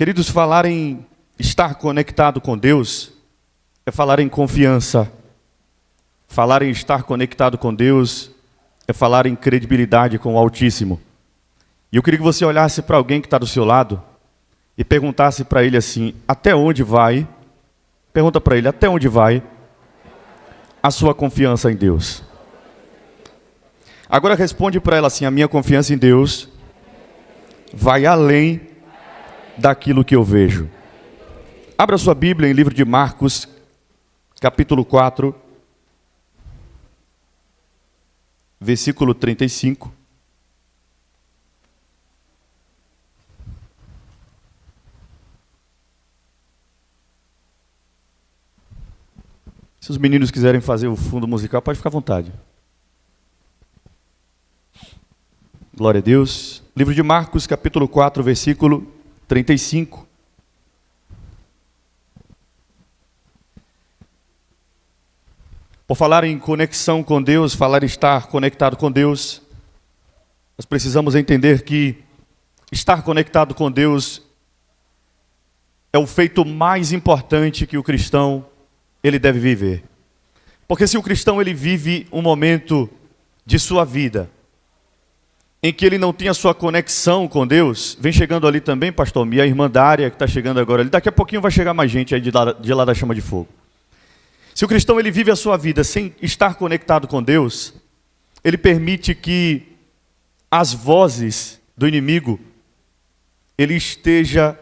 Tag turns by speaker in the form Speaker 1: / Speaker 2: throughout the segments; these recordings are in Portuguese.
Speaker 1: Queridos, falar em estar conectado com Deus é falar em confiança. Falar em estar conectado com Deus é falar em credibilidade com o Altíssimo. E eu queria que você olhasse para alguém que está do seu lado e perguntasse para ele assim: até onde vai? Pergunta para ele: até onde vai a sua confiança em Deus? Agora responde para ela assim: a minha confiança em Deus vai além daquilo que eu vejo. Abra sua Bíblia em livro de Marcos, capítulo 4, versículo 35. Se os meninos quiserem fazer o fundo musical, pode ficar à vontade. Glória a Deus. Livro de Marcos, capítulo 4, versículo 35. Por falar em conexão com Deus, falar em estar conectado com Deus, nós precisamos entender que estar conectado com Deus é o feito mais importante que o cristão ele deve viver. Porque se o cristão ele vive um momento de sua vida em que ele não tem a sua conexão com Deus, vem chegando ali também, pastor Mi, a irmã Dária, que está chegando agora ali, daqui a pouquinho vai chegar mais gente aí de lá da Chama de Fogo. Se o cristão ele vive a sua vida sem estar conectado com Deus, ele permite que as vozes do inimigo ele esteja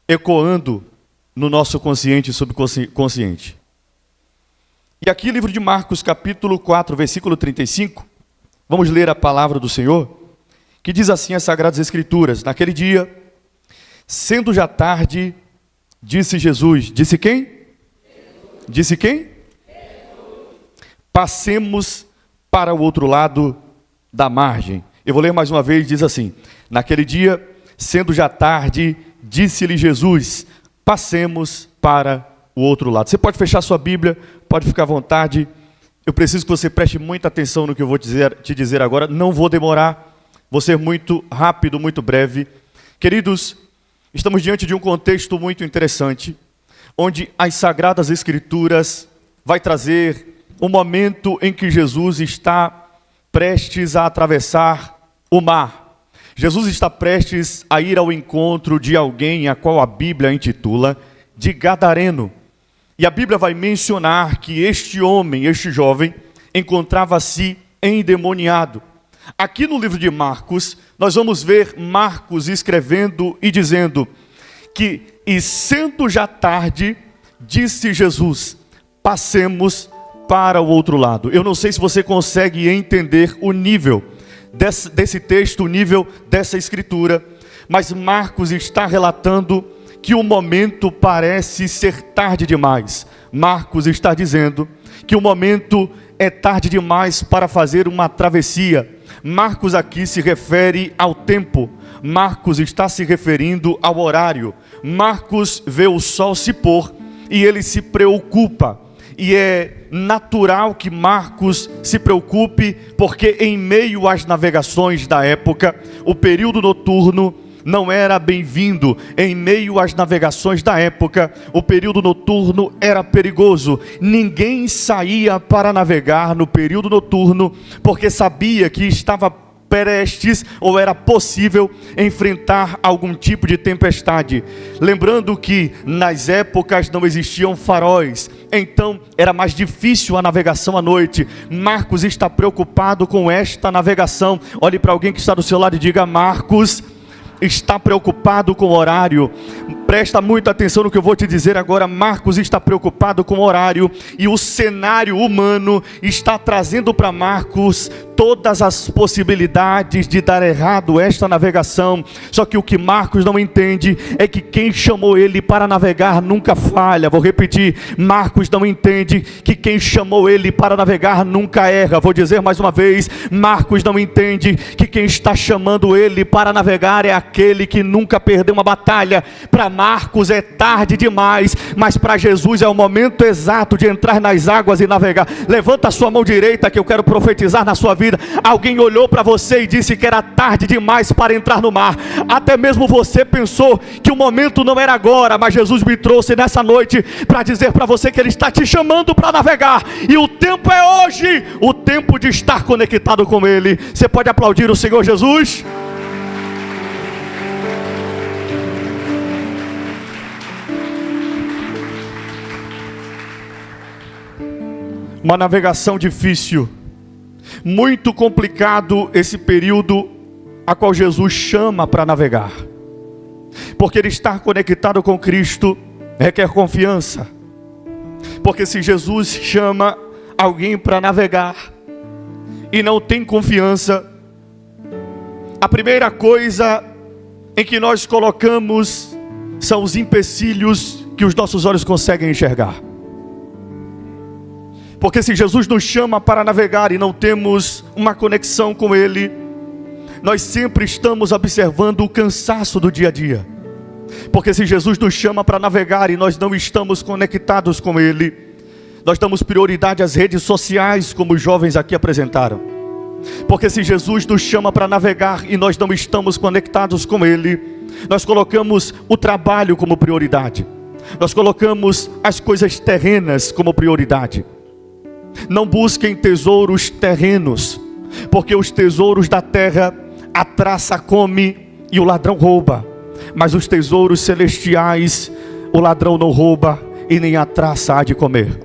Speaker 1: ecoando no nosso consciente e subconsciente. E aqui, livro de Marcos, capítulo 4, versículo 35, vamos ler a palavra do Senhor, que diz assim as Sagradas Escrituras: naquele dia, sendo já tarde, disse Jesus, disse quem? Jesus. Disse quem? Jesus. Passemos para o outro lado da margem. Eu vou ler mais uma vez, diz assim: naquele dia, sendo já tarde, disse-lhe Jesus, passemos para o outro lado. Você pode fechar sua Bíblia, pode ficar à vontade. Eu preciso que você preste muita atenção no que eu vou te dizer agora. Não vou demorar, vou ser muito rápido, muito breve. Queridos, estamos diante de um contexto muito interessante, onde as Sagradas Escrituras vai trazer um momento em que Jesus está prestes a atravessar o mar. Jesus está prestes a ir ao encontro de alguém a qual a Bíblia intitula de Gadareno. E a Bíblia vai mencionar que este homem, este jovem, encontrava-se endemoniado. Aqui no livro de Marcos, nós vamos ver Marcos escrevendo e dizendo que, e sendo já tarde, disse Jesus, passemos para o outro lado. Eu não sei se você consegue entender o nível desse texto, o nível dessa escritura, mas Marcos está relatando que o momento parece ser tarde demais. Marcos está dizendo que o momento é tarde demais para fazer uma travessia. Marcos aqui se refere ao tempo. Marcos está se referindo ao horário. Marcos vê o sol se pôr e ele se preocupa. E é natural que Marcos se preocupe, porque em meio às navegações da época, o período noturno não era bem-vindo. Em meio às navegações da época, o período noturno era perigoso. Ninguém saía para navegar no período noturno, porque sabia que estava prestes ou era possível enfrentar algum tipo de tempestade. Lembrando que nas épocas não existiam faróis, então era mais difícil a navegação à noite. Marcos está preocupado com esta navegação. Olhe para alguém que está do seu lado e diga: Marcos está preocupado com o horário. Presta muita atenção no que eu vou te dizer agora. Marcos está preocupado com o horário, e o cenário humano está trazendo para Marcos todas as possibilidades de dar errado esta navegação. Só que o que Marcos não entende é que quem chamou ele para navegar nunca falha. Vou repetir: Marcos não entende que quem chamou ele para navegar nunca erra. Vou dizer mais uma vez: Marcos não entende que quem está chamando ele para navegar é aquele que nunca perdeu uma batalha. Para Marcos é tarde demais, mas para Jesus é o momento exato de entrar nas águas e navegar. Levanta a sua mão direita que eu quero profetizar na sua vida. Alguém olhou para você e disse que era tarde demais para entrar no mar. Até mesmo você pensou que o momento não era agora, mas Jesus me trouxe nessa noite para dizer para você que Ele está te chamando para navegar, e o tempo é hoje, o tempo de estar conectado com Ele. Você pode aplaudir o Senhor Jesus? Uma navegação difícil, muito complicado esse período a qual Jesus chama para navegar, porque Ele estar conectado com Cristo requer confiança. Porque se Jesus chama alguém para navegar e não tem confiança, a primeira coisa em que nós colocamos são os empecilhos que os nossos olhos conseguem enxergar. Porque se Jesus nos chama para navegar e não temos uma conexão com Ele, nós sempre estamos observando o cansaço do dia a dia. Porque se Jesus nos chama para navegar e nós não estamos conectados com Ele, nós damos prioridade às redes sociais, como os jovens aqui apresentaram. Porque se Jesus nos chama para navegar e nós não estamos conectados com Ele, nós colocamos o trabalho como prioridade. Nós colocamos as coisas terrenas como prioridade. Não busquem tesouros terrenos, porque os tesouros da terra a traça come e o ladrão rouba. Mas os tesouros celestiais o ladrão não rouba e nem a traça há de comer.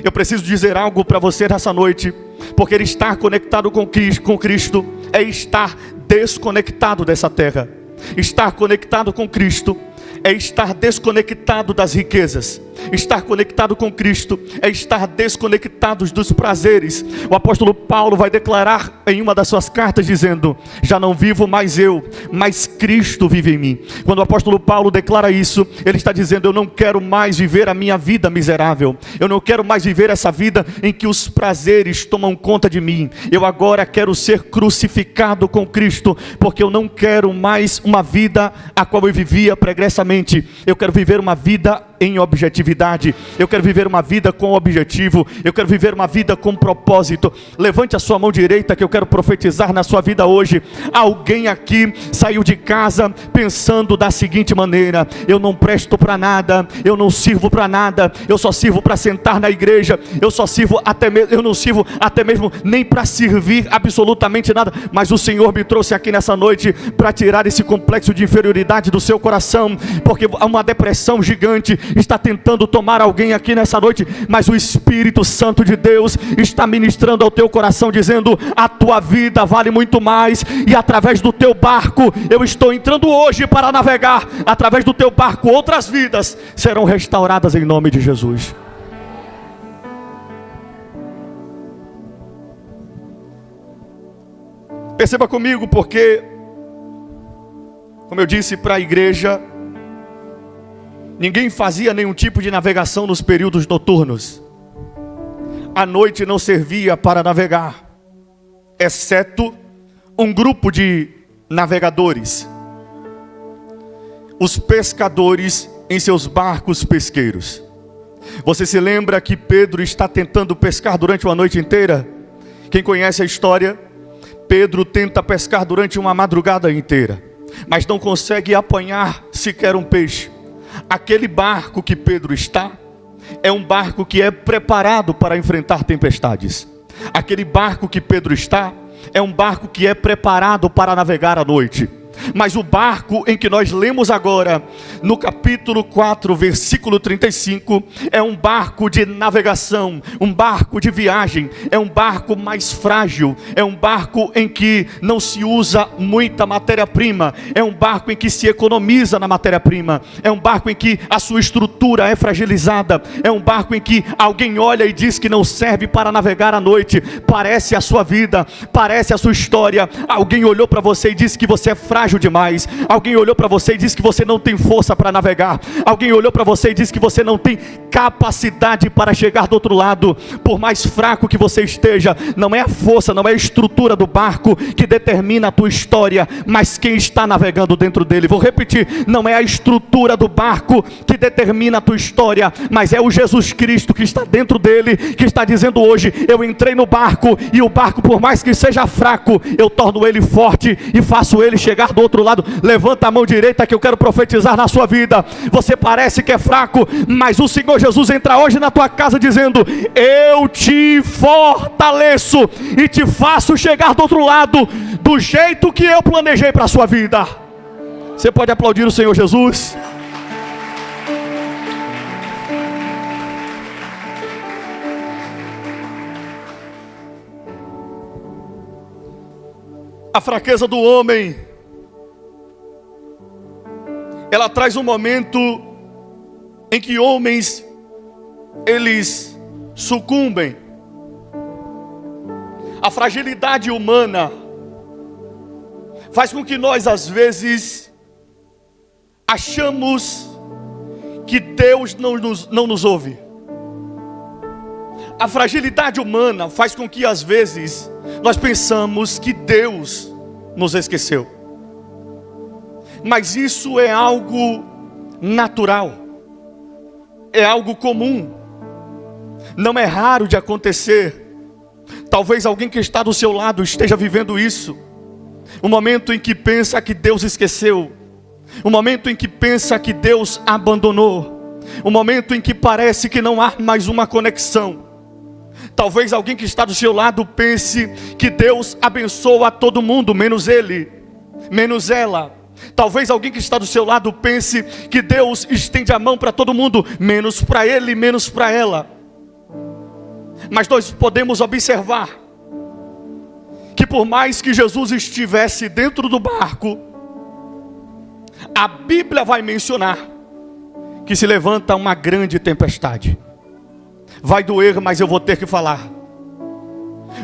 Speaker 1: Eu preciso dizer algo para você nessa noite, porque ele estar conectado com Cristo é estar desconectado dessa terra. Estar conectado com Cristo é estar desconectado das riquezas. Estar conectado com Cristo é estar desconectado dos prazeres. O apóstolo Paulo vai declarar em uma das suas cartas dizendo: já não vivo mais eu, mas Cristo vive em mim. Quando o apóstolo Paulo declara isso, ele está dizendo: eu não quero mais viver a minha vida miserável. Eu não quero mais viver essa vida em que os prazeres tomam conta de mim. Eu agora quero ser crucificado com Cristo, porque eu não quero mais uma vida a qual eu vivia pregressamente. Eu quero viver uma vida em objetividade. Eu quero viver uma vida com objetivo. Eu quero viver uma vida com propósito. Levante a sua mão direita que eu quero profetizar na sua vida hoje. Alguém aqui saiu de casa pensando da seguinte maneira: eu não presto para nada, eu não sirvo para nada, eu só sirvo para sentar na igreja, eu não sirvo até mesmo nem para servir absolutamente nada. Mas o Senhor me trouxe aqui nessa noite para tirar esse complexo de inferioridade do seu coração, porque uma depressão gigante está tentando tomar alguém aqui nessa noite, mas o Espírito Santo de Deus está ministrando ao teu coração, dizendo: a tua vida vale muito mais, e através do teu barco eu estou entrando hoje para navegar. Através do teu barco outras vidas serão restauradas em nome de Jesus. Perceba comigo, porque, como eu disse para a igreja, ninguém fazia nenhum tipo de navegação nos períodos noturnos. A noite não servia para navegar, exceto um grupo de navegadores, os pescadores em seus barcos pesqueiros. Você se lembra que Pedro está tentando pescar durante uma noite inteira? Quem conhece a história, Pedro tenta pescar durante uma madrugada inteira, mas não consegue apanhar sequer um peixe. Aquele barco que Pedro está é um barco que é preparado para enfrentar tempestades. Aquele barco que Pedro está é um barco que é preparado para navegar à noite. Mas o barco em que nós lemos agora, no capítulo 4, versículo 35, é um barco de navegação, um barco de viagem, é um barco mais frágil, é um barco em que não se usa muita matéria-prima, é um barco em que se economiza na matéria-prima, é um barco em que a sua estrutura é fragilizada, é um barco em que alguém olha e diz que não serve para navegar à noite. Parece a sua vida, parece a sua história. Alguém olhou para você e disse que você é frágil frágil demais. Alguém olhou para você e disse que você não tem força para navegar. Alguém olhou para você e disse que você não tem capacidade para chegar do outro lado. Por mais fraco que você esteja, não é a força, não é a estrutura do barco que determina a tua história, mas quem está navegando dentro dele. Vou repetir, não é a estrutura do barco que determina a tua história, mas é o Jesus Cristo que está dentro dele, que está dizendo hoje: eu entrei no barco, e o barco, por mais que seja fraco, eu torno ele forte e faço ele chegar do outro lado. Levanta a mão direita que eu quero profetizar na sua vida. Você parece que é fraco, mas o Senhor Jesus entra hoje na tua casa dizendo: eu te fortaleço e te faço chegar do outro lado do jeito que eu planejei para a sua vida. Você pode aplaudir o Senhor Jesus? A fraqueza do homem, ela traz um momento em que homens, eles sucumbem. A fragilidade humana faz com que nós, às vezes, achamos que Deus não nos ouve. A fragilidade humana faz com que, às vezes, nós pensamos que Deus nos esqueceu. Mas isso é algo natural, é algo comum, não é raro de acontecer. Talvez alguém que está do seu lado esteja vivendo isso. Um momento em que pensa que Deus esqueceu, um momento em que pensa que Deus abandonou, um momento em que parece que não há mais uma conexão. Talvez alguém que está do seu lado pense que Deus abençoa todo mundo, menos ele, menos ela. Talvez alguém que está do seu lado pense que Deus estende a mão para todo mundo, menos para ele, menos para ela. Mas nós podemos observar que por mais que Jesus estivesse dentro do barco, a Bíblia vai mencionar que se levanta uma grande tempestade. Vai doer, mas eu vou ter que falar.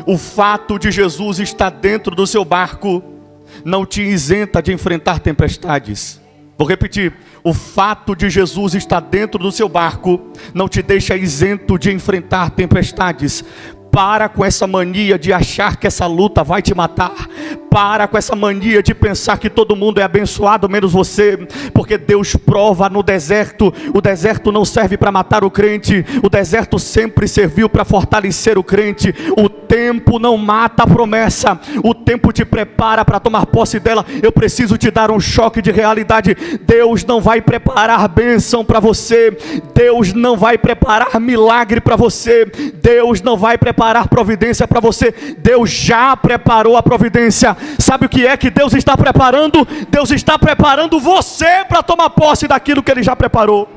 Speaker 1: O fato de Jesus estar dentro do seu barco não te isenta de enfrentar tempestades. Vou repetir: o fato de Jesus estar dentro do seu barco não te deixa isento de enfrentar tempestades. Para com essa mania de achar que essa luta vai te matar. Para com essa mania de pensar que todo mundo é abençoado menos você. Porque Deus prova no deserto. O deserto não serve para matar o crente. O deserto sempre serviu para fortalecer o crente. O tempo não mata a promessa. O tempo te prepara para tomar posse dela. Eu preciso te dar um choque de realidade. Deus não vai preparar bênção para você. Deus não vai preparar milagre para você. Deus não vai preparar providência para você. Deus já preparou a providência. Sabe o que é que Deus está preparando? Deus está preparando você para tomar posse daquilo que Ele já preparou.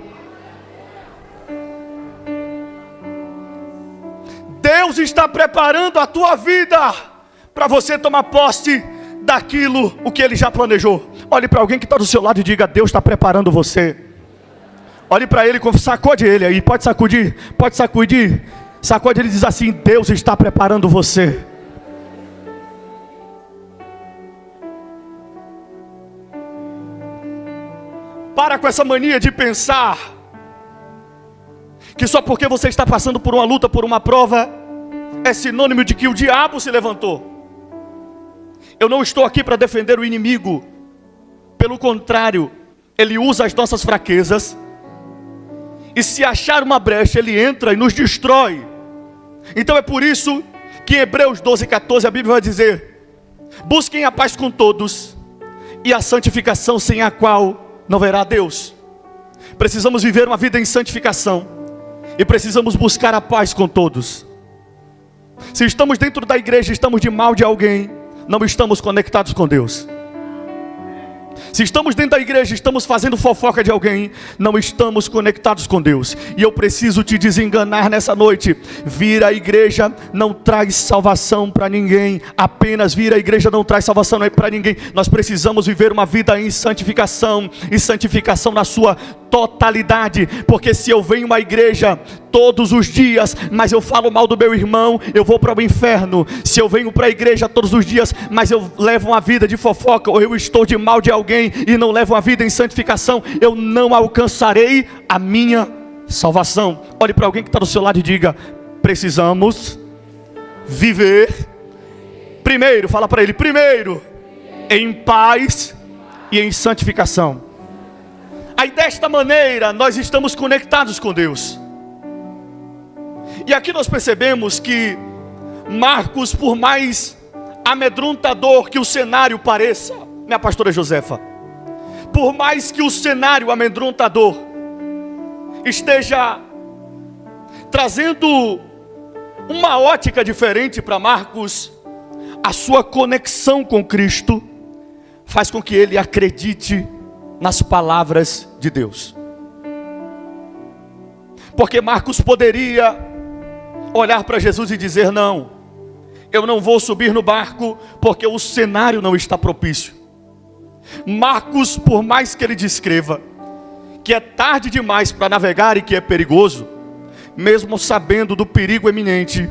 Speaker 1: Deus está preparando a tua vida para você tomar posse daquilo o que Ele já planejou. Olhe para alguém que está do seu lado e diga: Deus está preparando você. Olhe para ele, sacode ele aí, pode sacudir, pode sacudir. Sacode ele e diz assim: Deus está preparando você. Para com essa mania de pensar que só porque você está passando por uma luta, por uma prova, é sinônimo de que o diabo se levantou. Eu não estou aqui para defender o inimigo. Pelo contrário, ele usa as nossas fraquezas, e se achar uma brecha, ele entra e nos destrói. Então é por isso que em Hebreus 12:14 a Bíblia vai dizer: busquem a paz com todos e a santificação, sem a qual não verá Deus. Precisamos viver uma vida em santificação e precisamos buscar a paz com todos. Se estamos dentro da igreja e estamos de mal de alguém, não estamos conectados com Deus. Se estamos dentro da igreja e estamos fazendo fofoca de alguém, não estamos conectados com Deus. E eu preciso te desenganar nessa noite. Vir à igreja não traz salvação para ninguém. Apenas vir à igreja não traz salvação para ninguém. Nós precisamos viver uma vida em santificação. E santificação na sua totalidade, porque se eu venho à igreja todos os dias, mas eu falo mal do meu irmão, eu vou para o inferno. Se eu venho para a igreja todos os dias, mas eu levo uma vida de fofoca, ou eu estou de mal de alguém e não levo uma vida em santificação, eu não alcançarei a minha salvação. Olhe para alguém que está do seu lado e diga: precisamos viver primeiro, fala para ele, primeiro em paz e em santificação. Aí desta maneira nós estamos conectados com Deus. E aqui nós percebemos que Marcos, por mais amedrontador que o cenário pareça, minha pastora Josefa, por mais que o cenário amedrontador esteja trazendo uma ótica diferente para Marcos, a sua conexão com Cristo faz com que ele acredite nas palavras de Deus. Porque Marcos poderia olhar para Jesus e dizer: não, eu não vou subir no barco porque o cenário não está propício. Marcos, por mais que ele descreva que é tarde demais para navegar e que é perigoso, mesmo sabendo do perigo eminente,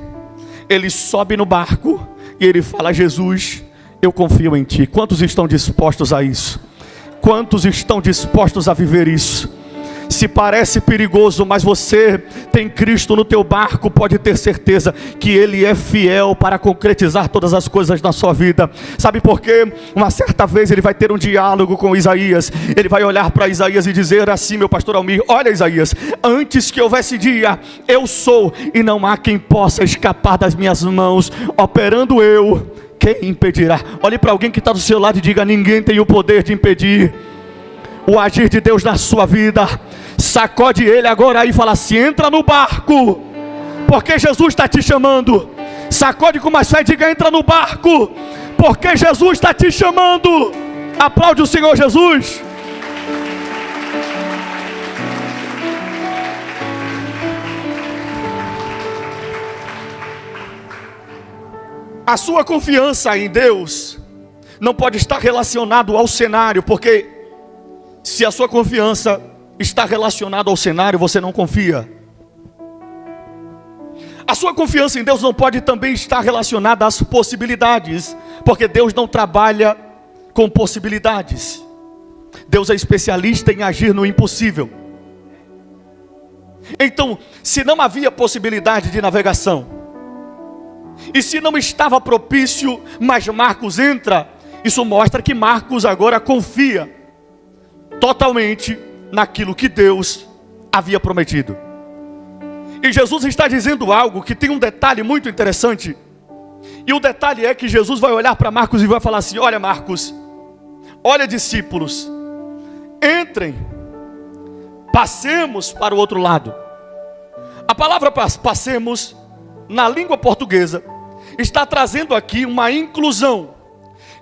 Speaker 1: ele sobe no barco e ele fala: Jesus, eu confio em ti. Quantos estão dispostos a isso? Quantos estão dispostos a viver isso? Se parece perigoso, mas você tem Cristo no teu barco, pode ter certeza que Ele é fiel para concretizar todas as coisas na sua vida. Sabe por quê? Uma certa vez ele vai ter um diálogo com Isaías. Ele vai olhar para Isaías e dizer assim: meu pastor Almir, olha Isaías, antes que houvesse dia, eu sou, e não há quem possa escapar das minhas mãos. Operando eu, quem impedirá? Olhe para alguém que está do seu lado e diga: ninguém tem o poder de impedir o agir de Deus na sua vida. Sacode ele agora aí e fala assim: entra no barco, porque Jesus está te chamando. Sacode com mais fé e diga: entra no barco, porque Jesus está te chamando. Aplaude o Senhor Jesus. A sua confiança em Deus não pode estar relacionado ao cenário, porque se a sua confiança está relacionada ao cenário, você não confia. A sua confiança em Deus não pode também estar relacionada às possibilidades, porque Deus não trabalha com possibilidades. Deus é especialista em agir no impossível. Então, se não havia possibilidade de navegação, e se não estava propício, mas Marcos entra, isso mostra que Marcos agora confia totalmente naquilo que Deus havia prometido. E Jesus está dizendo algo que tem um detalhe muito interessante. E o detalhe é que Jesus vai olhar para Marcos e vai falar assim: olha Marcos, olha discípulos, entrem, passemos para o outro lado. A palavra passemos, na língua portuguesa, está trazendo aqui uma inclusão.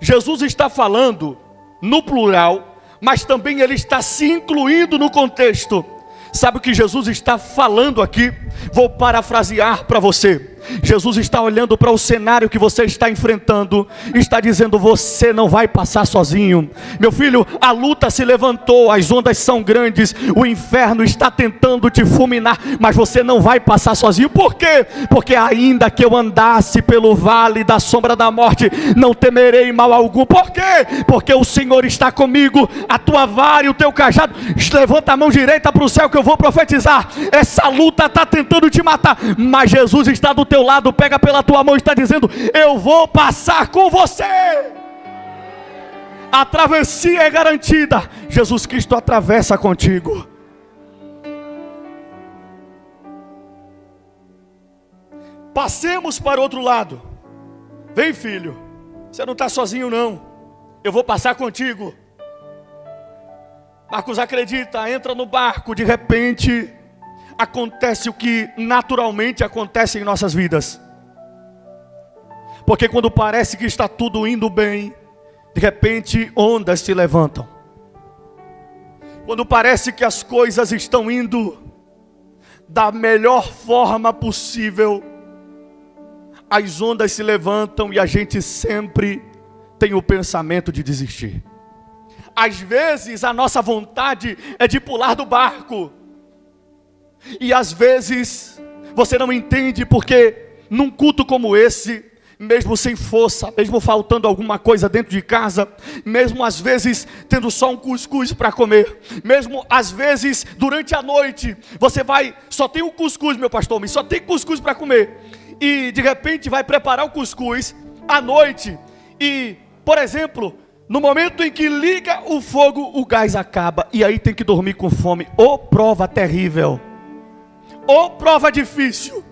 Speaker 1: Jesus está falando no plural, mas também ele está se incluindo no contexto. Sabe o que Jesus está falando aqui? Vou parafrasear para você. Jesus está olhando para o cenário que você está enfrentando, está dizendo: você não vai passar sozinho. Meu filho, a luta se levantou, as ondas são grandes, o inferno está tentando te fulminar, mas você não vai passar sozinho. Por quê? Porque ainda que eu andasse pelo vale da sombra da morte, não temerei mal algum. Por quê? Porque o Senhor está comigo, a tua vara e o teu cajado. Levanta a mão direita para o céu que eu vou profetizar. Essa luta está tentando te matar, mas Jesus está do teu lado, pega pela tua mão e está dizendo: eu vou passar com você. A travessia é garantida. Jesus Cristo atravessa contigo. Passemos para o outro lado. Vem filho, você não está sozinho não, eu vou passar contigo. Marcos acredita, entra no barco. De repente acontece o que naturalmente acontece em nossas vidas. Porque quando parece que está tudo indo bem, de repente ondas se levantam. Quando parece que as coisas estão indo da melhor forma possível, as ondas se levantam e a gente sempre tem o pensamento de desistir. Às vezes a nossa vontade é de pular do barco. E às vezes você não entende porque num culto como esse, mesmo sem força, mesmo faltando alguma coisa dentro de casa, mesmo às vezes tendo só um cuscuz para comer, mesmo às vezes durante a noite, você só tem o cuscuz, meu pastor, mas só tem cuscuz para comer, e de repente vai preparar o cuscuz à noite, e, por exemplo, no momento em que liga o fogo, o gás acaba, e aí tem que dormir com fome. Ô prova terrível, ô prova difícil.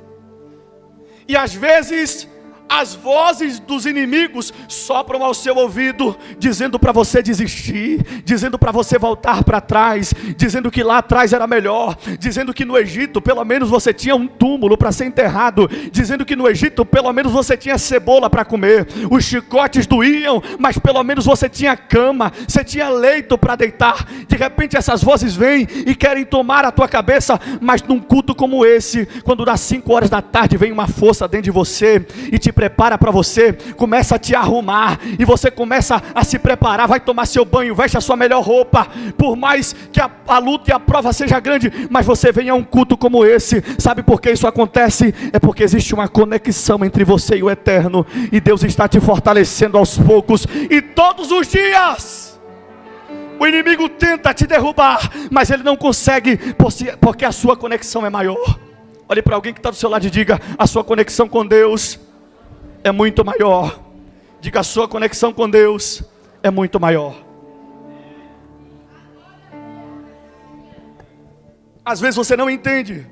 Speaker 1: E às vezes as vozes dos inimigos sopram ao seu ouvido, dizendo para você desistir, dizendo para você voltar para trás, dizendo que lá atrás era melhor, dizendo que no Egito pelo menos você tinha um túmulo para ser enterrado, dizendo que no Egito pelo menos você tinha cebola para comer, os chicotes doíam, mas pelo menos você tinha cama, você tinha leito para deitar. De repente essas vozes vêm e querem tomar a tua cabeça, mas num culto como esse, quando das 5 horas da tarde vem uma força dentro de você e te prepara para você, começa a te arrumar, e você começa a se preparar, vai tomar seu banho, veste a sua melhor roupa, por mais que a luta e a prova seja grande, mas você vem a um culto como esse. Sabe por que isso acontece? É porque existe uma conexão entre você e o Eterno, e Deus está te fortalecendo aos poucos, e todos os dias o inimigo tenta te derrubar, mas ele não consegue, porque a sua conexão é maior. Olhe para alguém que está do seu lado e diga: a sua conexão com Deus é muito maior. Diga: a sua conexão com Deus é muito maior. Às vezes você não entende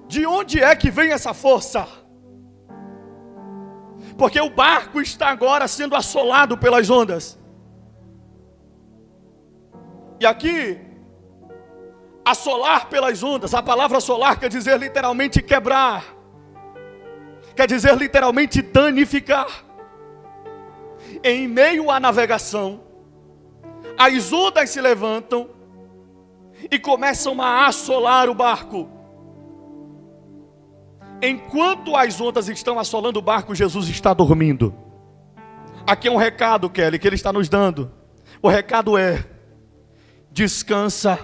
Speaker 1: de onde é que vem essa força, porque o barco está agora sendo assolado pelas ondas. E aqui, assolar pelas ondas, a palavra assolar quer dizer literalmente quebrar, quer dizer literalmente danificar. Em meio à navegação, as ondas se levantam e começam a assolar o barco. Enquanto as ondas estão assolando o barco, Jesus está dormindo. Aqui é um recado, Kelly, que ele está nos dando. O recado é: descansa,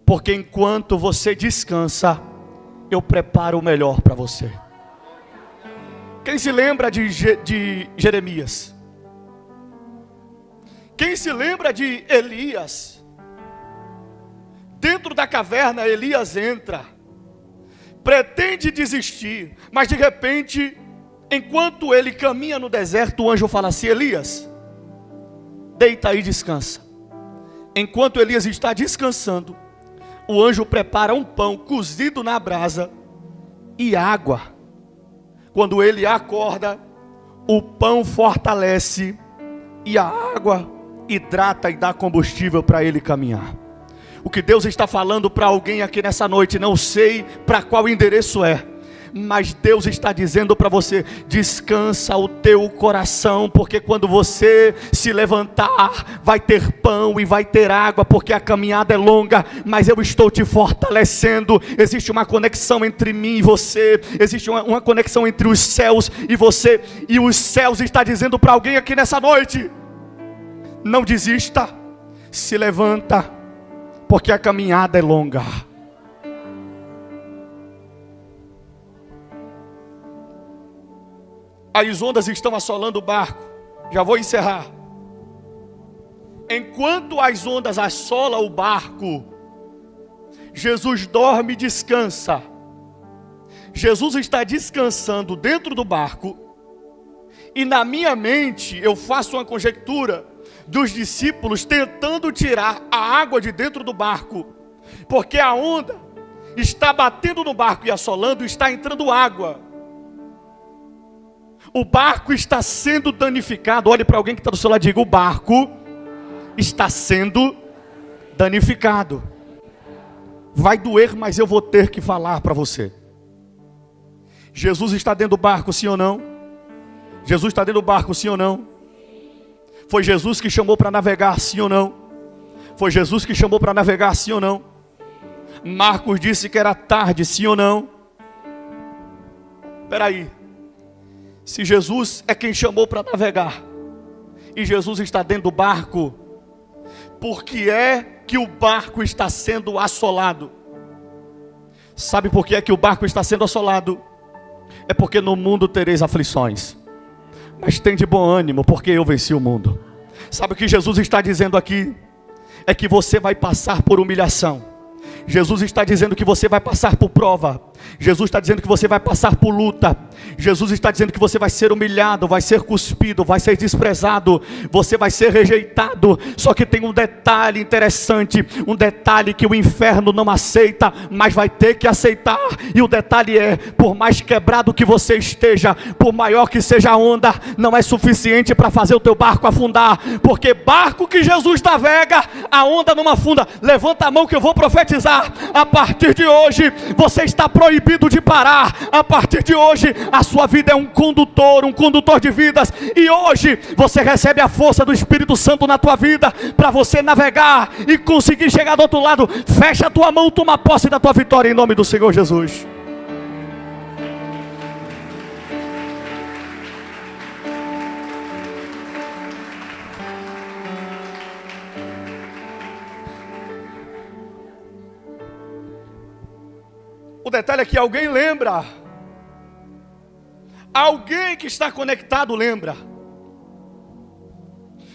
Speaker 1: porque enquanto você descansa, eu preparo o melhor para você. Quem se lembra de Jeremias? Quem se lembra de Elias? Dentro da caverna, Elias entra, pretende desistir, mas de repente, enquanto ele caminha no deserto, o anjo fala assim: Elias, deita aí e descansa. Enquanto Elias está descansando, o anjo prepara um pão cozido na brasa e água. Quando ele acorda, o pão fortalece e a água hidrata e dá combustível para ele caminhar. O que Deus está falando para alguém aqui nessa noite, não sei para qual endereço é, mas Deus está dizendo para você: descansa o teu coração, porque quando você se levantar, vai ter pão e vai ter água, porque a caminhada é longa, mas eu estou te fortalecendo. Existe uma conexão entre mim e você, existe uma conexão entre os céus e você, e os céus está dizendo para alguém aqui nessa noite: não desista, se levanta, porque a caminhada é longa. As ondas estão assolando o barco. Já vou encerrar. Enquanto as ondas assolam o barco, Jesus dorme e descansa. Jesus está descansando dentro do barco. E na minha mente eu faço uma conjectura dos discípulos tentando tirar a água de dentro do barco, porque a onda está batendo no barco e assolando, está entrando água. O barco está sendo danificado. Olhe para alguém que está do seu lado e diga: o barco está sendo danificado. Vai doer, mas eu vou ter que falar para você. Jesus está dentro do barco, sim ou não? Jesus está dentro do barco, sim ou não? Foi Jesus que chamou para navegar, sim ou não? Foi Jesus que chamou para navegar, sim ou não? Marcos disse que era tarde, sim ou não? Espera aí. Se Jesus é quem chamou para navegar, e Jesus está dentro do barco, por que é que o barco está sendo assolado? Sabe por que é que o barco está sendo assolado? É porque no mundo tereis aflições, mas tem de bom ânimo, porque eu venci o mundo. Sabe o que Jesus está dizendo aqui? É que você vai passar por humilhação. Jesus está dizendo que você vai passar por prova. Jesus está dizendo que você vai passar por luta. Jesus está dizendo que você vai ser humilhado, vai ser cuspido, vai ser desprezado, você vai ser rejeitado. Só que tem um detalhe interessante, um detalhe que o inferno não aceita, mas vai ter que aceitar. E o detalhe é, por mais quebrado que você esteja, por maior que seja a onda, não é suficiente para fazer o teu barco afundar. Porque barco que Jesus navega, a onda não afunda. Levanta a mão que eu vou profetizar. A partir de hoje, você está proibido de parar. A partir de hoje, a sua vida é um condutor de vidas. E hoje, você recebe a força do Espírito Santo na tua vida, para você navegar e conseguir chegar do outro lado. Fecha a tua mão, toma posse da tua vitória em nome do Senhor Jesus. O detalhe é que alguém lembra. Alguém que está conectado lembra.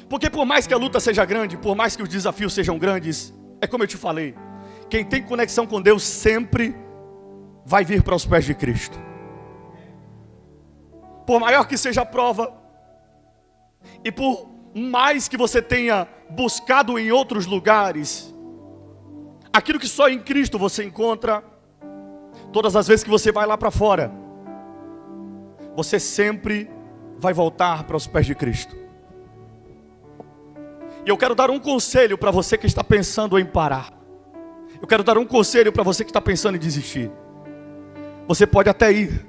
Speaker 1: Porque por mais que a luta seja grande, por mais que os desafios sejam grandes, é como eu te falei, quem tem conexão com Deus sempre vai vir para os pés de Cristo. Por maior que seja a prova, e por mais que você tenha buscado em outros lugares, aquilo que só em Cristo você encontra, todas as vezes que você vai lá para fora, você sempre vai voltar para os pés de Cristo. E eu quero dar um conselho para você que está pensando em parar. Eu quero dar um conselho para você que está pensando em desistir. Você pode até ir,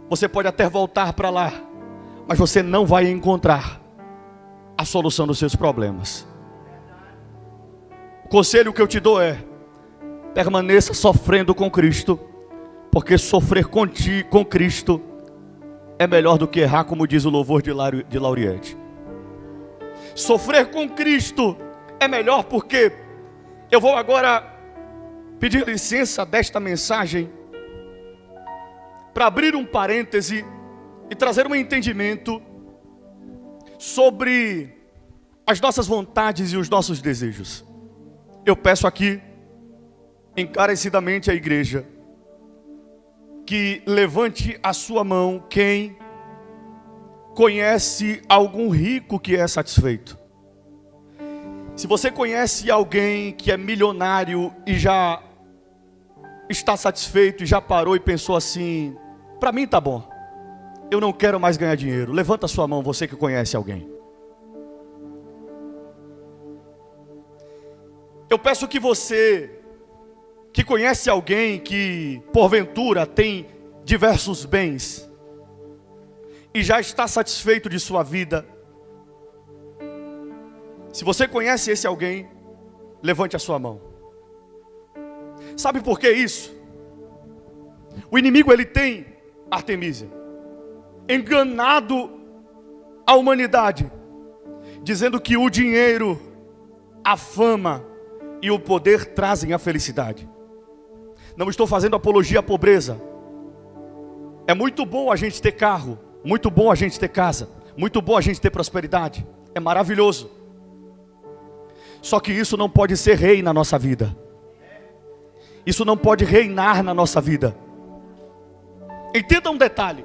Speaker 1: você pode até voltar para lá, mas você não vai encontrar a solução dos seus problemas. O conselho que eu te dou é: permaneça sofrendo com Cristo, porque sofrer com Cristo é melhor do que errar, como diz o louvor de Lauriette. Sofrer com Cristo é melhor, porque eu vou agora pedir licença desta mensagem para abrir um parêntese e trazer um entendimento sobre as nossas vontades e os nossos desejos. Eu peço aqui encarecidamente à igreja que levante a sua mão quem conhece algum rico que é satisfeito. Se você conhece alguém que é milionário e já está satisfeito e já parou e pensou assim: para mim tá bom, eu não quero mais ganhar dinheiro, levanta a sua mão, você que conhece alguém. Eu peço que você que conhece alguém que porventura tem diversos bens e já está satisfeito de sua vida, se você conhece esse alguém, levante a sua mão. Sabe por que isso? O inimigo, ele tem, Artemísia, enganado a humanidade, dizendo que o dinheiro, a fama e o poder trazem a felicidade. Não estou fazendo apologia à pobreza. É muito bom a gente ter carro, muito bom a gente ter casa, muito bom a gente ter prosperidade, é maravilhoso. Só que isso não pode ser rei na nossa vida. Isso não pode reinar na nossa vida. Entenda um detalhe.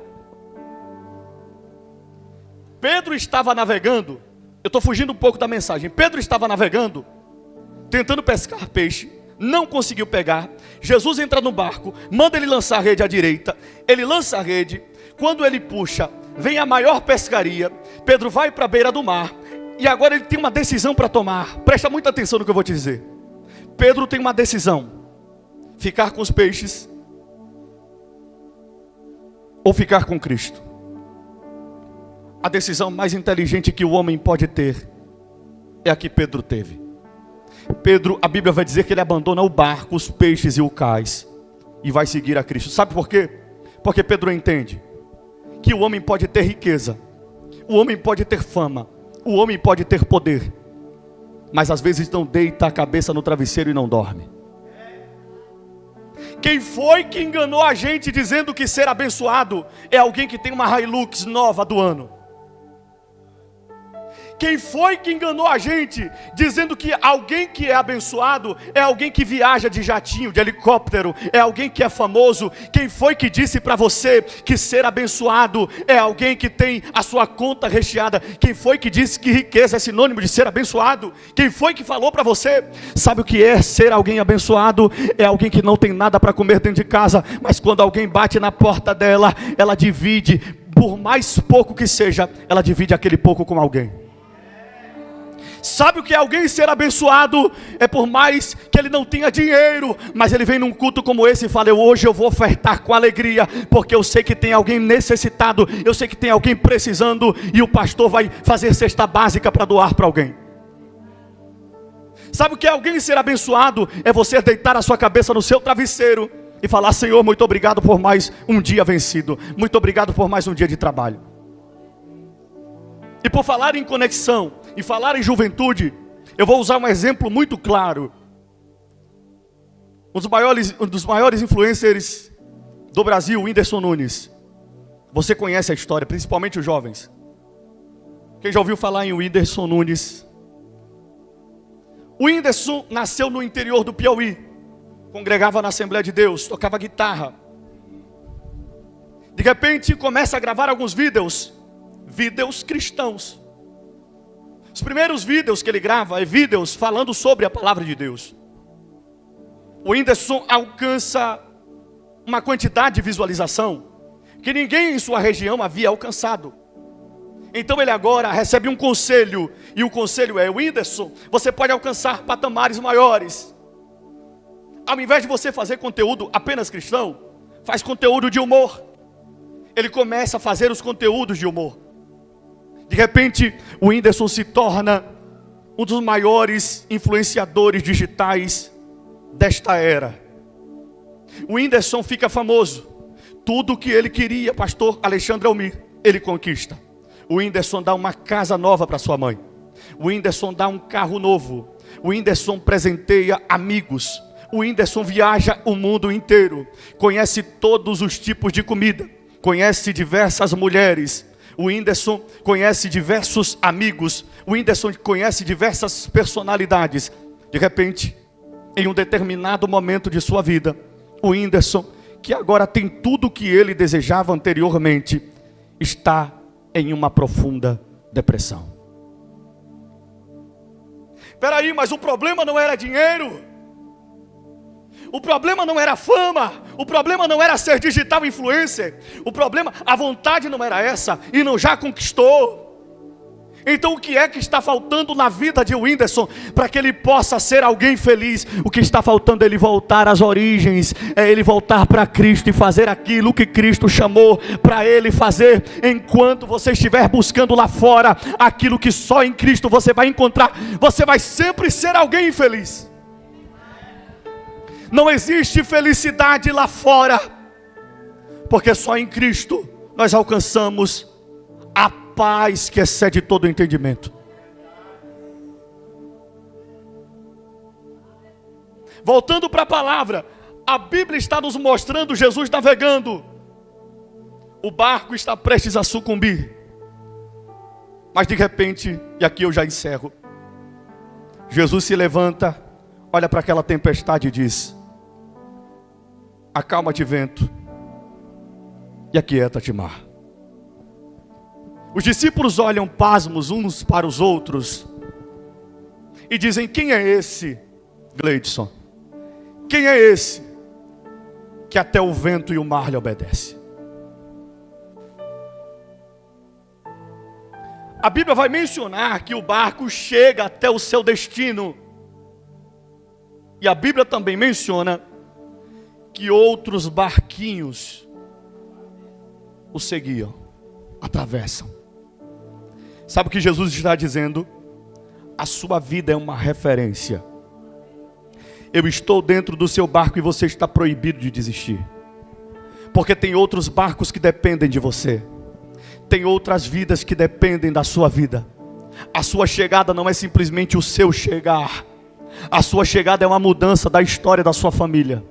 Speaker 1: Pedro estava navegando, eu estou fugindo um pouco da mensagem. Pedro estava navegando, tentando pescar peixe, não conseguiu pegar. Jesus entra no barco, manda ele lançar a rede à direita. Ele lança a rede, quando ele puxa, vem a maior pescaria. Pedro vai para a beira do mar, e agora ele tem uma decisão para tomar. Presta muita atenção no que eu vou te dizer. Pedro tem uma decisão: ficar com os peixes ou ficar com Cristo. A decisão mais inteligente que o homem pode ter é a que Pedro teve. Pedro, a Bíblia vai dizer que ele abandona o barco, os peixes e o cais e vai seguir a Cristo. Sabe por quê? Porque Pedro entende que o homem pode ter riqueza, O homem pode ter fama, o homem pode ter poder, mas às vezes não deita a cabeça no travesseiro e não dorme. Quem foi que enganou a gente dizendo que ser abençoado é alguém que tem uma Hilux nova do ano? Quem foi que enganou a gente dizendo que alguém que é abençoado é alguém que viaja de jatinho, de helicóptero, é alguém que é famoso? Quem foi que disse para você que ser abençoado é alguém que tem a sua conta recheada? Quem foi que disse que riqueza é sinônimo de ser abençoado? Quem foi que falou para você? Sabe o que é ser alguém abençoado? É alguém que não tem nada para comer dentro de casa, mas quando alguém bate na porta dela, ela divide, por mais pouco que seja, ela divide aquele pouco com alguém. Sabe o que é alguém ser abençoado? É por mais que ele não tenha dinheiro, mas ele vem num culto como esse e fala: hoje eu vou ofertar com alegria, porque eu sei que tem alguém necessitado, eu sei que tem alguém precisando, e o pastor vai fazer cesta básica para doar para alguém. Sabe o que é alguém ser abençoado? É você deitar a sua cabeça no seu travesseiro e falar: Senhor, muito obrigado por mais um dia vencido, muito obrigado por mais um dia de trabalho. E por falar em conexão e falar em juventude, eu vou usar um exemplo muito claro. Um dos maiores influencers do Brasil, Whindersson Nunes. Você conhece a história, principalmente os jovens. Quem já ouviu falar em Whindersson Nunes? O Whindersson nasceu no interior do Piauí, congregava na Assembleia de Deus, tocava guitarra. De repente começa a gravar alguns vídeos cristãos. Os primeiros vídeos que ele grava é vídeos falando sobre a palavra de Deus. O Whindersson alcança uma quantidade de visualização que ninguém em sua região havia alcançado. Então ele agora recebe um conselho, e o conselho é: Whindersson, você pode alcançar patamares maiores. Ao invés de você fazer conteúdo apenas cristão, faz conteúdo de humor. Ele começa a fazer os conteúdos de humor. De repente, o Whindersson se torna um dos maiores influenciadores digitais desta era. O Whindersson fica famoso. Tudo o que ele queria, pastor Alexandre Almir, ele conquista. O Whindersson dá uma casa nova para sua mãe. O Whindersson dá um carro novo. O Whindersson presenteia amigos. O Whindersson viaja o mundo inteiro. Conhece todos os tipos de comida. Conhece diversas mulheres. O Whindersson conhece diversos amigos. O Whindersson conhece diversas personalidades. De repente, em um determinado momento de sua vida, o Whindersson, que agora tem tudo o que ele desejava anteriormente, está em uma profunda depressão. Espera aí, mas o problema não era dinheiro. O problema não era fama, o problema não era ser digital influencer, o problema, a vontade não era essa, e não já conquistou. Então o que é que está faltando na vida de Whindersson para que ele possa ser alguém feliz? O que está faltando é ele voltar às origens, é ele voltar para Cristo e fazer aquilo que Cristo chamou para ele fazer. Enquanto você estiver buscando lá fora aquilo que só em Cristo você vai encontrar, você vai sempre ser alguém infeliz. Não existe felicidade lá fora, porque só em Cristo nós alcançamos a paz que excede todo o entendimento. Voltando para a palavra, a Bíblia está nos mostrando Jesus navegando. O barco está prestes a sucumbir. Mas de repente, e aqui eu já encerro, Jesus se levanta, olha para aquela tempestade e diz: acalma-te, vento, e aquieta-te, mar. Os discípulos olham pasmos uns para os outros e dizem: quem é esse, Gleidson? Quem é esse que até o vento e o mar lhe obedecem? A Bíblia vai mencionar que o barco chega até o seu destino. E a Bíblia também menciona que outros barquinhos o seguiam, atravessam. Sabe o que Jesus está dizendo? A sua vida é uma referência. Eu estou dentro do seu barco e você está proibido de desistir. Porque tem outros barcos que dependem de você. tem outras vidas que dependem da sua vida. A sua chegada não é simplesmente o seu chegar. A sua chegada é uma mudança da história da sua família.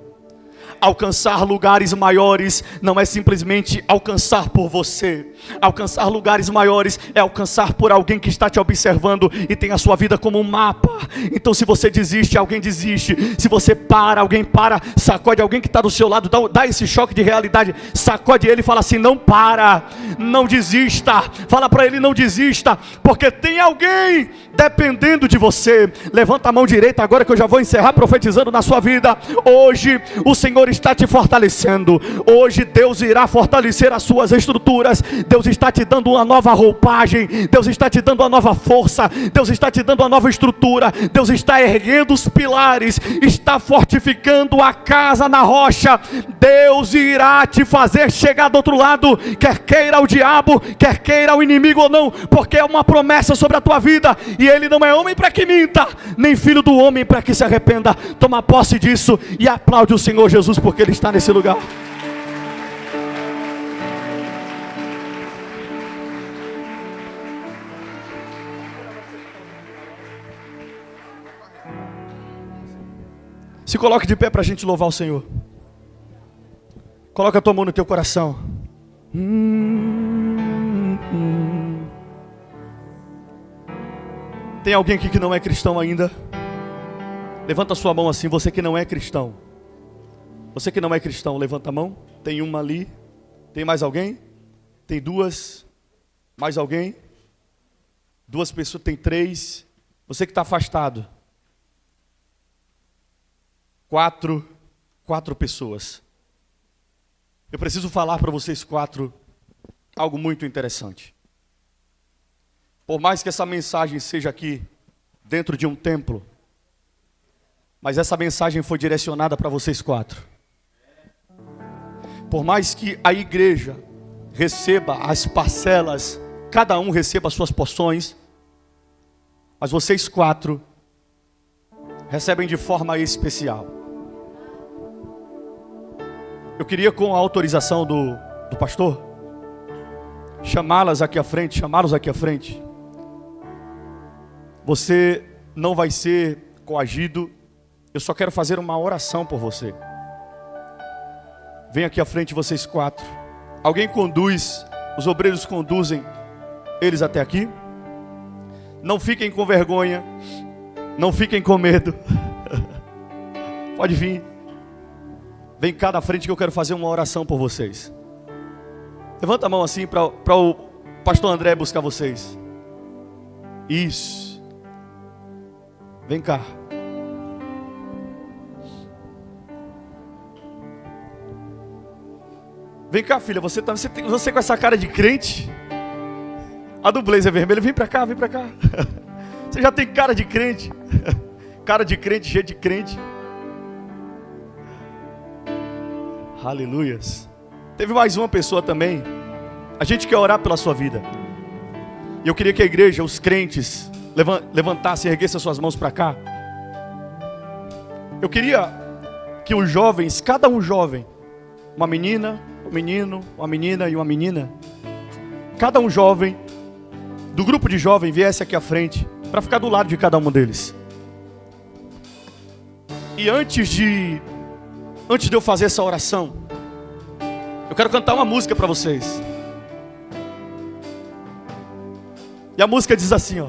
Speaker 1: Alcançar lugares maiores não é simplesmente alcançar por você. Alcançar lugares maiores é alcançar por alguém que está te observando e tem a sua vida como um mapa. Então, se você desiste, alguém desiste. Se você para, alguém para. Sacode alguém que está do seu lado, dá esse choque de realidade. Sacode ele e fala assim: não para, não desista. Fala para ele: não desista, porque tem alguém dependendo de você. Levanta a mão direita agora, que eu já vou encerrar profetizando na sua vida. Hoje o Senhor está te fortalecendo. Hoje Deus irá fortalecer as suas estruturas. Deus está te dando uma nova roupagem. Deus está te dando uma nova força. Deus está te dando uma nova estrutura. Deus está erguendo os pilares, está fortificando a casa na rocha. Deus irá te fazer chegar do outro lado, quer queira o diabo, quer queira o inimigo ou não, porque é uma promessa sobre a tua vida. E ele não é homem para que minta, nem filho do homem para que se arrependa. Toma posse disso e aplaude o Senhor Jesus, porque Ele está nesse lugar. Se coloque de pé para a gente louvar o Senhor. Coloca a tua mão no teu coração. Tem alguém aqui que não é cristão ainda? Levanta a sua mão assim, você que não é cristão. Você que não é cristão, levanta a mão. Tem uma ali. Tem mais alguém? Tem duas. Mais alguém? Duas pessoas, tem três. Você que está afastado. Quatro pessoas. Eu preciso falar para vocês quatro algo muito interessante. Por mais que essa mensagem seja aqui dentro de um templo, mas essa mensagem foi direcionada para vocês quatro. Por mais que a igreja receba as parcelas, cada um receba as suas porções, mas vocês quatro recebem de forma especial. Eu queria, com a autorização do pastor, chamá-los aqui à frente. Você não vai ser coagido. Eu só quero fazer uma oração por você. Vem aqui à frente vocês quatro. Alguém conduz, os obreiros conduzem eles até aqui. Não fiquem com vergonha, não fiquem com medo. Pode vir. Vem cá na frente que eu quero fazer uma oração por vocês. Levanta a mão assim para o pastor André buscar vocês. Isso. Vem cá. Vem cá, filha, você com essa cara de crente. A do blazer vermelho, vem pra cá. Você já tem cara de crente. Cara de crente, cheio de crente. Aleluias. Teve mais uma pessoa também. A gente quer orar pela sua vida. E eu queria que a igreja, os crentes, levantassem e erguessem as suas mãos para cá. Eu queria que os jovens, cada um jovem, uma menina, um menino, uma menina e uma menina, cada um jovem, do grupo de jovens, viesse aqui à frente, para ficar do lado de cada um deles. E antes de eu fazer essa oração, eu quero cantar uma música para vocês. E a música diz assim, ó: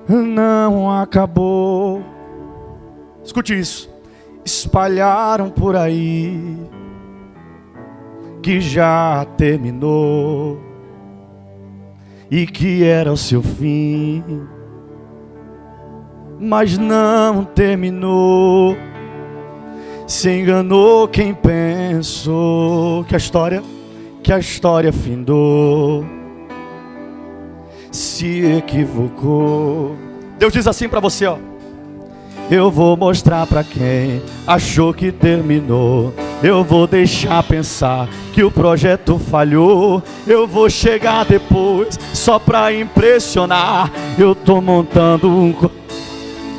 Speaker 1: não acabou. Escute isso. Espalharam por aí que já terminou e que era o seu fim, mas não terminou. Se enganou quem pensou que a história findou. Se equivocou. Deus diz assim para você, ó: eu vou mostrar para quem achou que terminou. Eu vou deixar pensar que o projeto falhou. Eu vou chegar depois só pra impressionar. Eu tô montando um...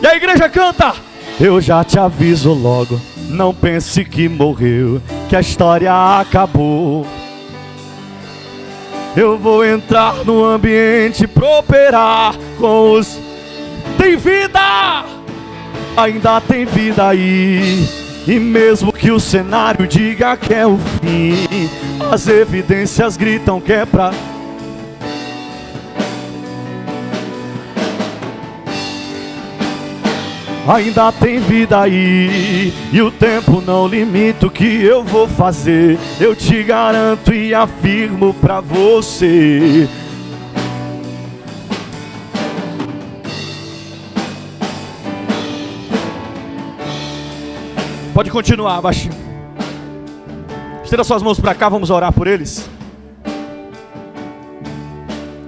Speaker 1: E a igreja canta: eu já te aviso logo, não pense que morreu, que a história acabou. Eu vou entrar no ambiente pra operar com os... Tem vida! Ainda tem vida aí. E mesmo que o cenário diga que é o fim, as evidências gritam que é pra... Ainda tem vida aí, e o tempo não limita o que eu vou fazer. Eu te garanto e afirmo pra você. Pode continuar, baixinho. Estenda suas mãos pra cá, vamos orar por eles.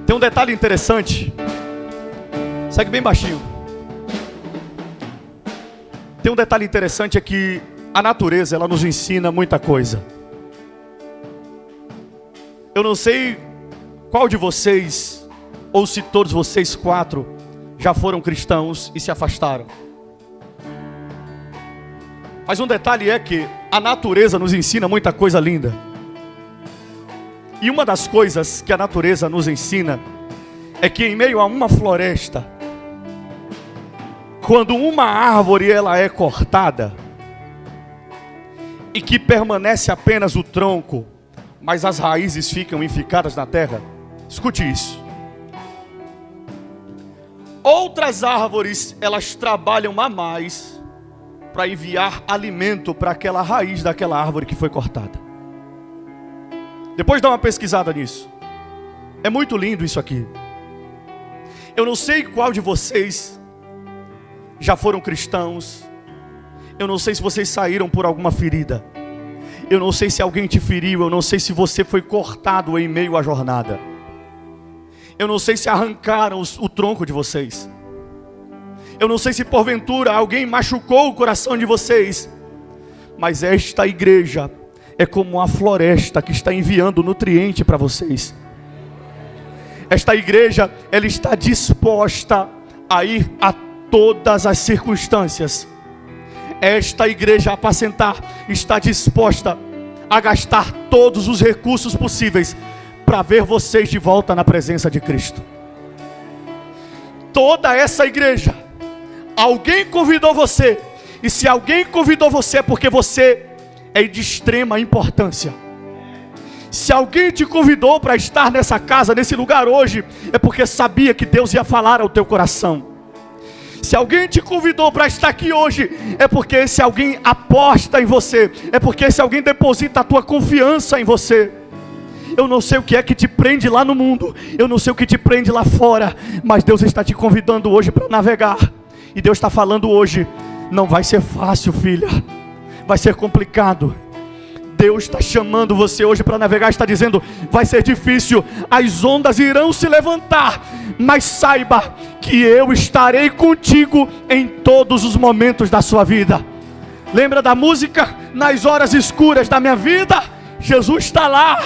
Speaker 1: Tem um detalhe interessante. Segue bem baixinho. Tem um detalhe interessante, é que a natureza, ela nos ensina muita coisa. Eu não sei qual de vocês, ou se todos vocês 4 já foram cristãos e se afastaram. Mas um detalhe é que a natureza nos ensina muita coisa linda. E uma das coisas que a natureza nos ensina é que em meio a uma floresta, quando uma árvore ela é cortada e que permanece apenas o tronco, mas as raízes ficam enficadas na terra, escute isso. Outras árvores, elas trabalham a mais para enviar alimento para aquela raiz daquela árvore que foi cortada. Depois dá uma pesquisada nisso. É muito lindo isso aqui. Eu não sei qual de vocês já foram cristãos. Eu não sei se vocês saíram por alguma ferida. Eu não sei se alguém te feriu. Eu não sei se você foi cortado em meio à jornada. Eu não sei se arrancaram o tronco de vocês. Eu não sei se porventura alguém machucou o coração de vocês. Mas esta igreja é como a floresta que está enviando nutriente para vocês. Esta igreja, ela está disposta a ir a todas as circunstâncias. Esta igreja a apacentar está disposta a gastar todos os recursos possíveis para ver vocês de volta na presença de Cristo. Toda essa igreja, alguém convidou você, e se alguém convidou você é porque você é de extrema importância. Se alguém te convidou para estar nessa casa, nesse lugar hoje, é porque sabia que Deus ia falar ao teu coração. Se alguém te convidou para estar aqui hoje, é porque esse alguém aposta em você, é porque esse alguém deposita a tua confiança em você. Eu não sei o que é que te prende lá no mundo, eu não sei o que te prende lá fora, mas Deus está te convidando hoje para navegar. E Deus está falando hoje: não vai ser fácil, filha, vai ser complicado. Deus está chamando você hoje para navegar, está dizendo: vai ser difícil, as ondas irão se levantar, mas saiba que eu estarei contigo em todos os momentos da sua vida. Lembra da música? Nas horas escuras da minha vida, Jesus está lá.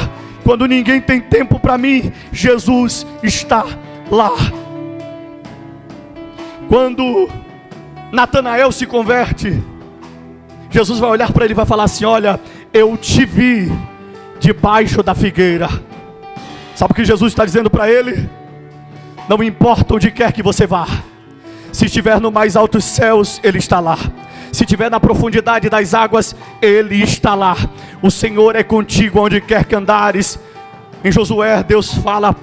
Speaker 1: Quando ninguém tem tempo para mim, Jesus está lá. Quando Natanael se converte, Jesus vai olhar para ele e vai falar assim: olha, eu te vi debaixo da figueira. Sabe o que Jesus está dizendo para ele? Não importa onde quer que você vá, se estiver no mais altos céus, Ele está lá. Se estiver na profundidade das águas, Ele está lá. O Senhor é contigo onde quer que andares. Em Josué, Deus fala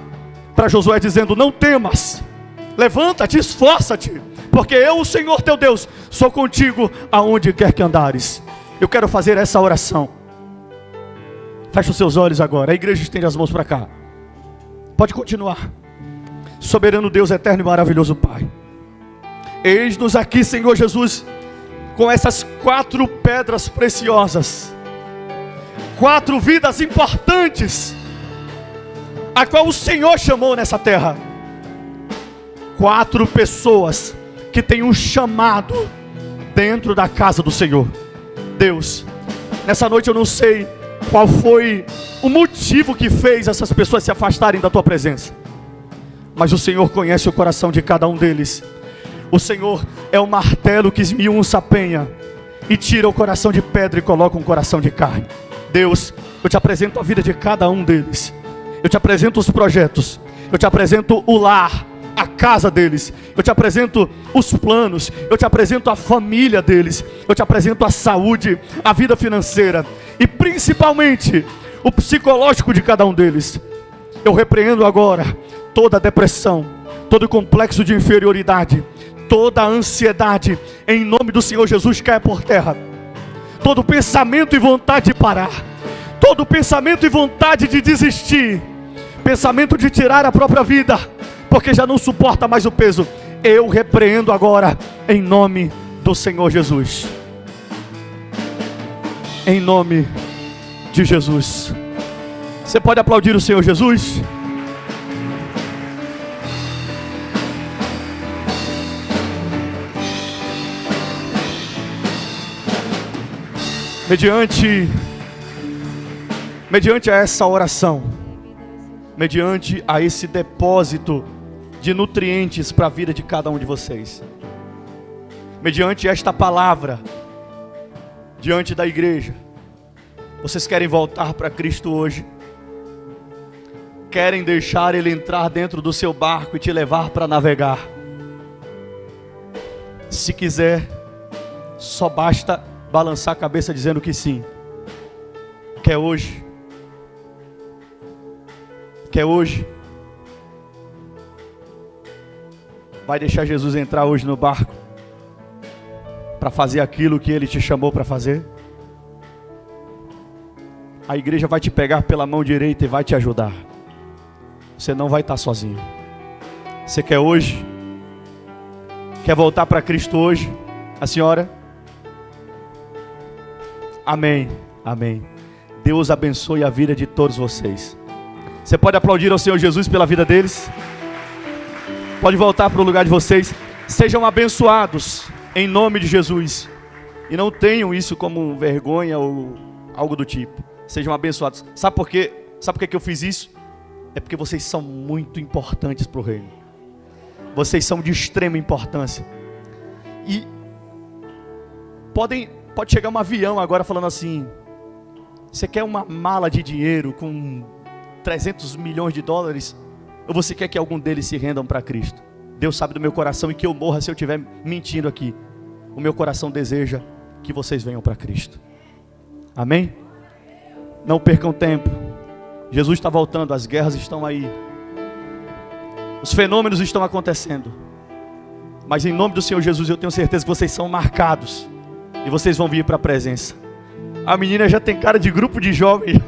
Speaker 1: para Josué dizendo: não temas, levanta-te, esforça-te, porque eu, o Senhor teu Deus, sou contigo aonde quer que andares. Eu quero fazer essa oração. Feche os seus olhos agora. A igreja estende as mãos para cá. Pode continuar. Soberano Deus, eterno e maravilhoso Pai, eis-nos aqui, Senhor Jesus, com essas 4 pedras preciosas, 4 vidas importantes, a qual o Senhor chamou nessa terra. 4 pessoas que têm um chamado dentro da casa do Senhor. Deus, nessa noite eu não sei qual foi o motivo que fez essas pessoas se afastarem da Tua presença, mas o Senhor conhece o coração de cada um deles. O Senhor é o martelo que esmiuça a penha e tira o coração de pedra e coloca um coração de carne. Deus, eu te apresento a vida de cada um deles. Eu te apresento os projetos. Eu te apresento o lar, a casa deles. Eu te apresento os planos. Eu te apresento a família deles. Eu te apresento a saúde, a vida financeira e principalmente o psicológico de cada um deles. Eu repreendo agora toda a depressão, todo o complexo de inferioridade, toda a ansiedade, em nome do Senhor Jesus, cai por terra. Todo pensamento e vontade de parar, todo pensamento e vontade de desistir, pensamento de tirar a própria vida, porque já não suporta mais o peso, eu repreendo agora, em nome do Senhor Jesus. Em nome de Jesus. Você pode aplaudir o Senhor Jesus? Mediante a essa oração, mediante a esse depósito de nutrientes para a vida de cada um de vocês, mediante esta palavra, diante da igreja, vocês querem voltar para Cristo hoje? Querem deixar Ele entrar dentro do seu barco e te levar para navegar? Se quiser, só basta balançar a cabeça dizendo que sim. Quer hoje? Quer hoje? Vai deixar Jesus entrar hoje no barco para fazer aquilo que Ele te chamou para fazer? A igreja vai te pegar pela mão direita e vai te ajudar. Você não vai estar sozinho. Você quer hoje? Quer voltar para Cristo hoje? A senhora? Amém, amém. Deus abençoe a vida de todos vocês. Você pode aplaudir ao Senhor Jesus pela vida deles? Pode voltar para o lugar de vocês. Sejam abençoados em nome de Jesus. E não tenham isso como vergonha ou algo do tipo. Sejam abençoados. Sabe por quê? Sabe por que eu fiz isso? É porque vocês são muito importantes para o reino. Vocês são de extrema importância. E pode chegar um avião agora falando assim: você quer uma mala de dinheiro com 300 milhões de dólares? Ou você quer que algum deles se rendam para Cristo? Deus sabe do meu coração e que eu morra se eu estiver mentindo aqui. O meu coração deseja que vocês venham para Cristo. Amém? Não percam tempo. Jesus está voltando, as guerras estão aí. Os fenômenos estão acontecendo. Mas em nome do Senhor Jesus eu tenho certeza que vocês são marcados. E vocês vão vir para a presença. A menina já tem cara de grupo de jovens.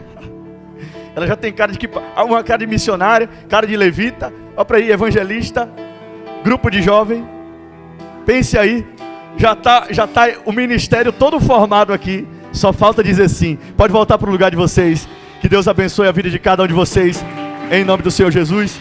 Speaker 1: Ela já tem cara de uma cara de missionária, cara de levita. Olha para aí, evangelista, grupo de jovem. Pense aí, já tá o ministério todo formado aqui. Só falta dizer sim. Pode voltar para o lugar de vocês. Que Deus abençoe a vida de cada um de vocês. Em nome do Senhor Jesus.